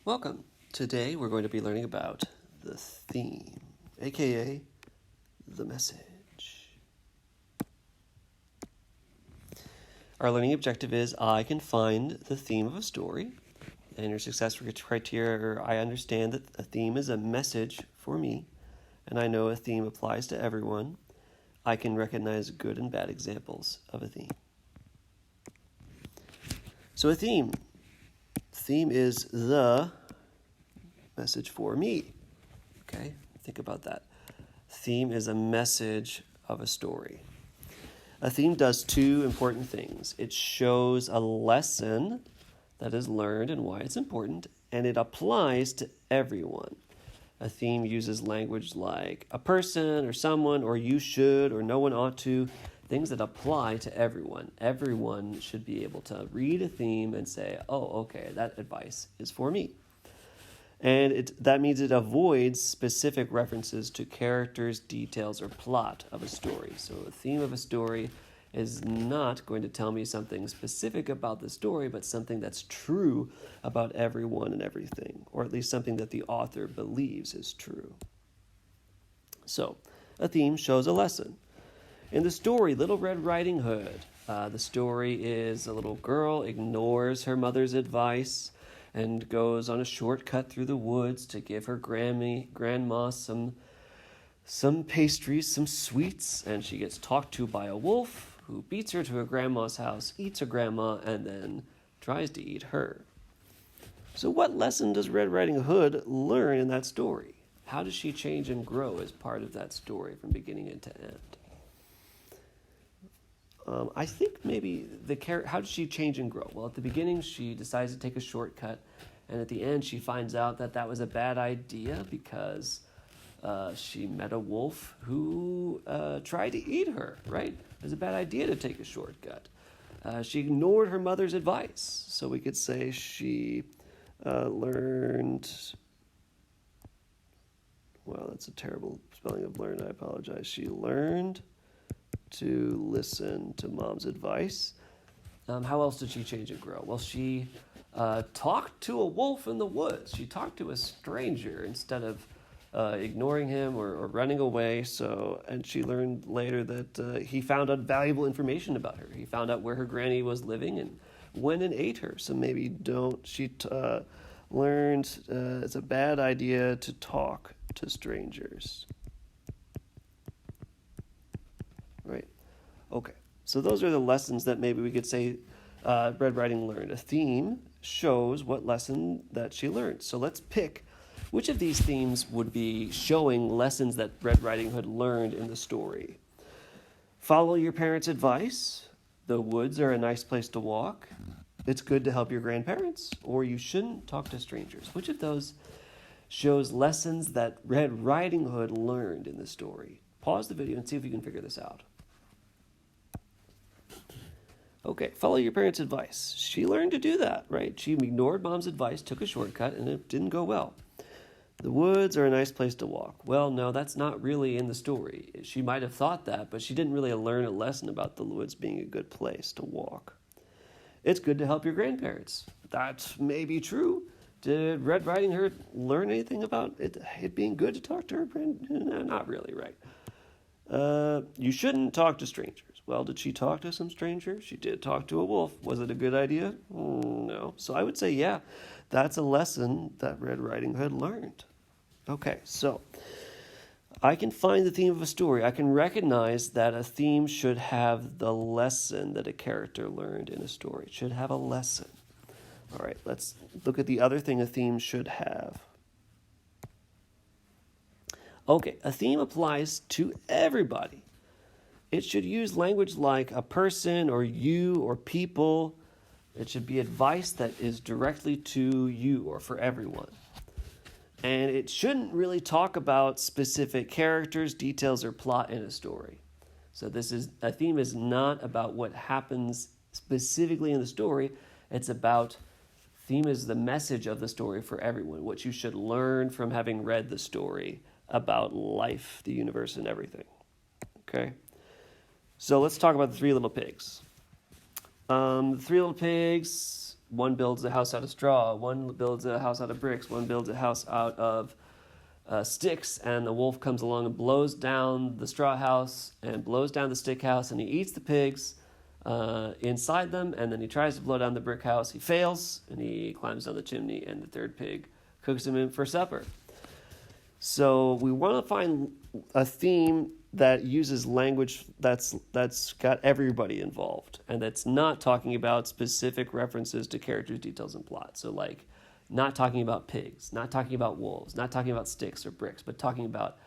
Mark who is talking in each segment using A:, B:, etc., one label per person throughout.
A: Welcome. Today we're going to be learning about the theme, aka the message. Our learning objective is I can find the theme of a story, and your success criteria are I understand that a theme is a message for me, and I know a theme applies to everyone. I can recognize good and bad examples of a theme. So a theme is the message for me. Okay, think about that. Theme is a message of a story. A theme does two important things. It shows a lesson that is learned and why it's important, and it applies to everyone. A theme uses language like a person or someone or you should or no one ought to, things that apply to everyone. Everyone should be able to read a theme and say, oh, okay, that advice is for me. And that means it avoids specific references to characters, details, or plot of a story. So a theme of a story is not going to tell me something specific about the story, but something that's true about everyone and everything, or at least something that the author believes is true. So a theme shows a lesson. In the story, Little Red Riding Hood, the story is a little girl ignores her mother's advice and goes on a shortcut through the woods to give her grandma some pastries, some sweets, and she gets talked to by a wolf who beats her to her grandma's house, eats her grandma, and then tries to eat her. So what lesson does Red Riding Hood learn in that story? How does she change and grow as part of that story from beginning to end? I think maybe how does she change and grow? Well, at the beginning, she decides to take a shortcut, and at the end, she finds out that was a bad idea because she met a wolf who tried to eat her, right? It was a bad idea to take a shortcut. She ignored her mother's advice, so we could say she learned... Well, that's a terrible spelling of learn, I apologize. She learned to listen to mom's advice. How else did she change and grow? Well, she talked to a wolf in the woods. She talked to a stranger instead of ignoring him or running away. And she learned later that he found out valuable information about her. He found out where her granny was living and went and ate her. So maybe she learned it's a bad idea to talk to strangers. Right. Okay. So those are the lessons that maybe we could say Red Riding learned. A theme shows what lesson that she learned. So let's pick which of these themes would be showing lessons that Red Riding Hood learned in the story. Follow your parents' advice. The woods are a nice place to walk. It's good to help your grandparents. Or you shouldn't talk to strangers. Which of those shows lessons that Red Riding Hood learned in the story? Pause the video and see if you can figure this out. Okay, follow your parents' advice. She learned to do that, right? She ignored mom's advice, took a shortcut, and it didn't go well. The woods are a nice place to walk. Well, no, that's not really in the story. She might have thought that, but she didn't really learn a lesson about the woods being a good place to walk. It's good to help your grandparents. That may be true. Did Red Riding Hood learn anything about it being good to talk to her grandparents? No, not really, right? You shouldn't talk to strangers. Well, did she talk to some stranger? She did talk to a wolf. Was it a good idea? No. So I would say, yeah, that's a lesson that Red Riding Hood learned. Okay, so I can find the theme of a story. I can recognize that a theme should have the lesson that a character learned in a story. It should have a lesson. All right, let's look at the other thing a theme should have. Okay, a theme applies to everybody. It should use language like a person or you or people. It should be advice that is directly to you or for everyone. And it shouldn't really talk about specific characters, details, or plot in a story. So a theme is not about what happens specifically in the story. It's about, theme is the message of the story for everyone, what you should learn from having read the story about life, the universe, and everything. Okay? So let's talk about the Three Little Pigs. The Three Little Pigs One builds a house out of straw, one builds a house out of bricks, one builds a house out of sticks, and the wolf comes along and blows down the straw house and blows down the stick house, and he eats the pigs inside them, and then he tries to blow down the brick house. He fails, and he climbs down the chimney, and the third pig cooks him in for supper. So we want to find a theme that uses language that's got everybody involved, and that's not talking about specific references to characters, details, and plot. So like not talking about pigs, not talking about wolves, not talking about sticks or bricks, but talking about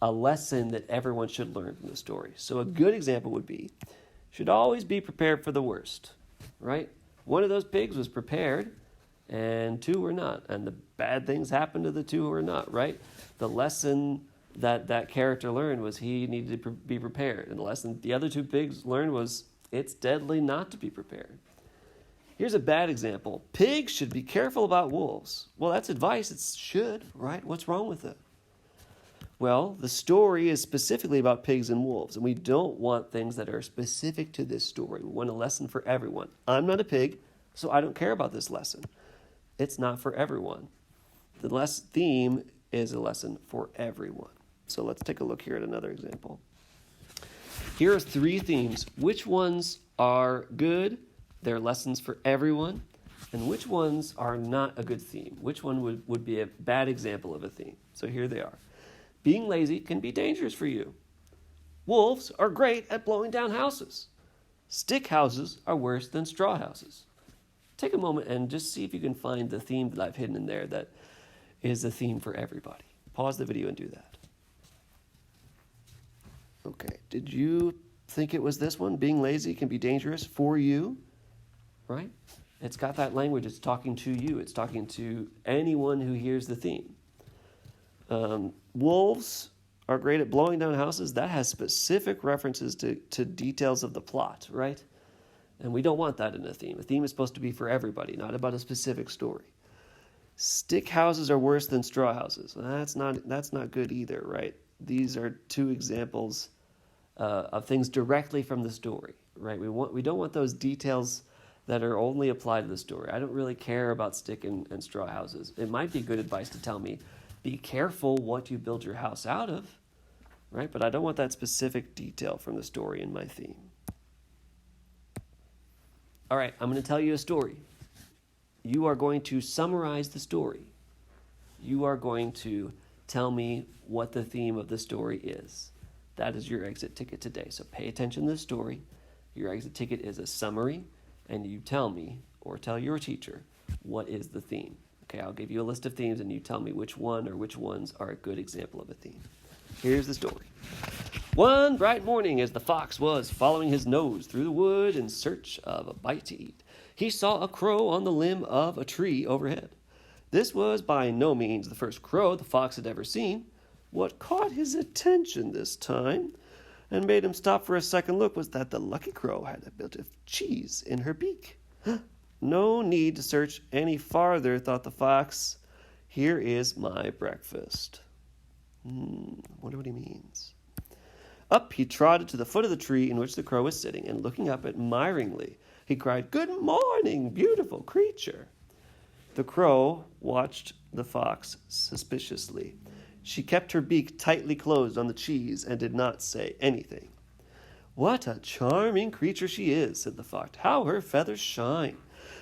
A: a lesson that everyone should learn from the story. So a good example would be, should always be prepared for the worst, right? One of those pigs was prepared, and two were not, and the bad things happened to the two who were not, right? The lesson that character learned was he needed to be prepared, and the lesson the other two pigs learned was it's deadly not to be prepared. Here's a bad example. Pigs should be careful about wolves. Well, that's advice. It should, right? What's wrong with it? Well, the story is specifically about pigs and wolves, and we don't want things that are specific to this story. We want a lesson for everyone. I'm not a pig, so I don't care about this lesson. It's not for everyone. The theme is a lesson for everyone. So let's take a look here at another example. Here are three themes. Which ones are good? They're lessons for everyone. And which ones are not a good theme? Which one would be a bad example of a theme? So here they are. Being lazy can be dangerous for you. Wolves are great at blowing down houses. Stick houses are worse than straw houses. Take a moment and just see if you can find the theme that I've hidden in there that is a theme for everybody. Pause the video and do that. Okay, did you think it was this one? Being lazy can be dangerous for you, right? It's got that language. It's talking to you. It's talking to anyone who hears the theme. Wolves are great at blowing down houses. That has specific references to details of the plot, right? And we don't want that in a theme. A theme is supposed to be for everybody, not about a specific story. Stick houses are worse than straw houses. That's not good either, right? These are two examples of things directly from the story, right? We don't want those details that are only applied to the story. I don't really care about stick and straw houses. It might be good advice to tell me, be careful what you build your house out of, right? But I don't want that specific detail from the story in my theme. All right, I'm going to tell you a story. You are going to summarize the story. You are going to tell me what the theme of the story is. That is your exit ticket today. So pay attention to the story. Your exit ticket is a summary, and you tell me, or tell your teacher, what is the theme. Okay, I'll give you a list of themes, and you tell me which one or which ones are a good example of a theme. Here's the story. One bright morning, as the fox was following his nose through the wood in search of a bite to eat, he saw a crow on the limb of a tree overhead. This was by no means the first crow the fox had ever seen. What caught his attention this time and made him stop for a second look was that the lucky crow had a bit of cheese in her beak. No need to search any farther, thought the fox. Here is my breakfast. Wonder what he means. Up he trotted to the foot of the tree in which the crow was sitting, and looking up admiringly, he cried, "Good morning, beautiful creature." The crow watched the fox suspiciously. She kept her beak tightly closed on the cheese and did not say anything. "What a charming creature she is," said the fox. "How her feathers shine.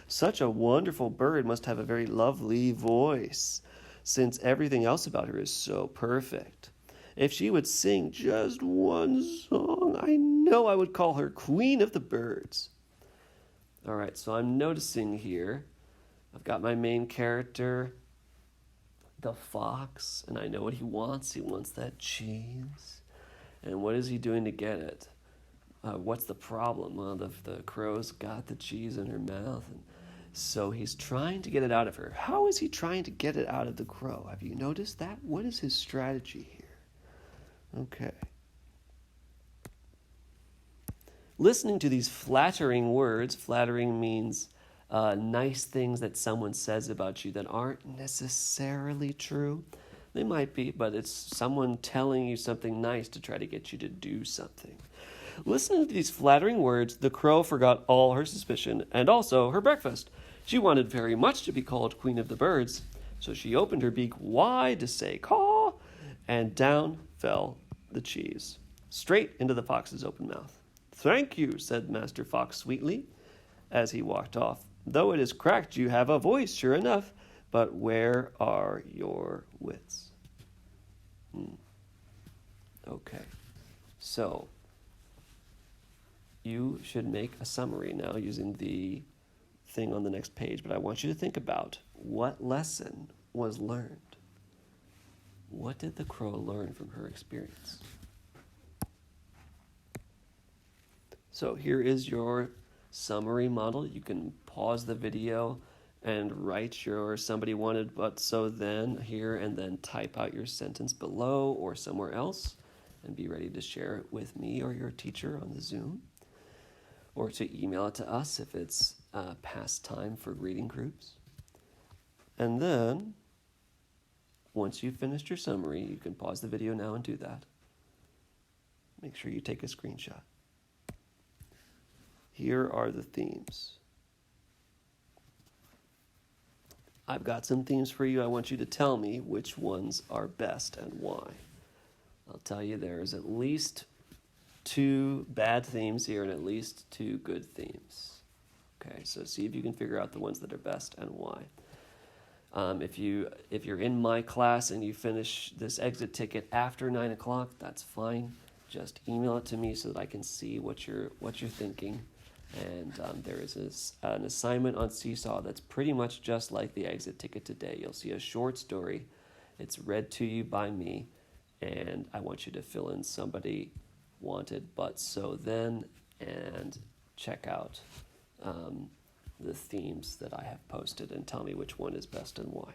A: Such a wonderful bird must have a very lovely voice, since everything else about her is so perfect. If she would sing just one song, I know I would call her Queen of the Birds." All right, so I'm noticing here, I've got my main character, the fox, and I know what he wants. He wants that cheese. And what is he doing to get it? What's the problem? Well, the crow's got the cheese in her mouth, and so he's trying to get it out of her. How is he trying to get it out of the crow? Have you noticed that? What is his strategy here? Okay. Listening to these flattering words, flattering means nice things that someone says about you that aren't necessarily true. They might be, but it's someone telling you something nice to try to get you to do something. Listening to these flattering words, the crow forgot all her suspicion and also her breakfast. She wanted very much to be called Queen of the Birds, so she opened her beak wide to say caw, and down fell the cheese, straight into the fox's open mouth. Thank you, said Master Fox sweetly, as he walked off. Though it is cracked, you have a voice, sure enough, but where are your wits? Okay, so you should make a summary now using the thing on the next page, but I want you to think about what lesson was learned. What did the crow learn from her experience? So here is your summary model. You can pause the video and write your somebody wanted but so then here and then type out your sentence below or somewhere else and be ready to share it with me or your teacher on the Zoom, or to email it to us if it's past time for reading groups. And then once you've finished your summary, you can pause the video now and do that. Make sure you take a screenshot. Here are the themes. I've got some themes for you. I want you to tell me which ones are best and why. I'll tell you there's at least 2 bad themes here and at least 2 good themes. Okay, so see if you can figure out the ones that are best and why. If you're in my class and you finish this exit ticket after 9 o'clock, that's fine. Just email it to me so that I can see what you're thinking. And there is an assignment on Seesaw that's pretty much just like the exit ticket today. You'll see a short story. It's read to you by me, and I want you to fill in somebody wanted but so then, and check out the themes that I have posted and tell me which one is best and why.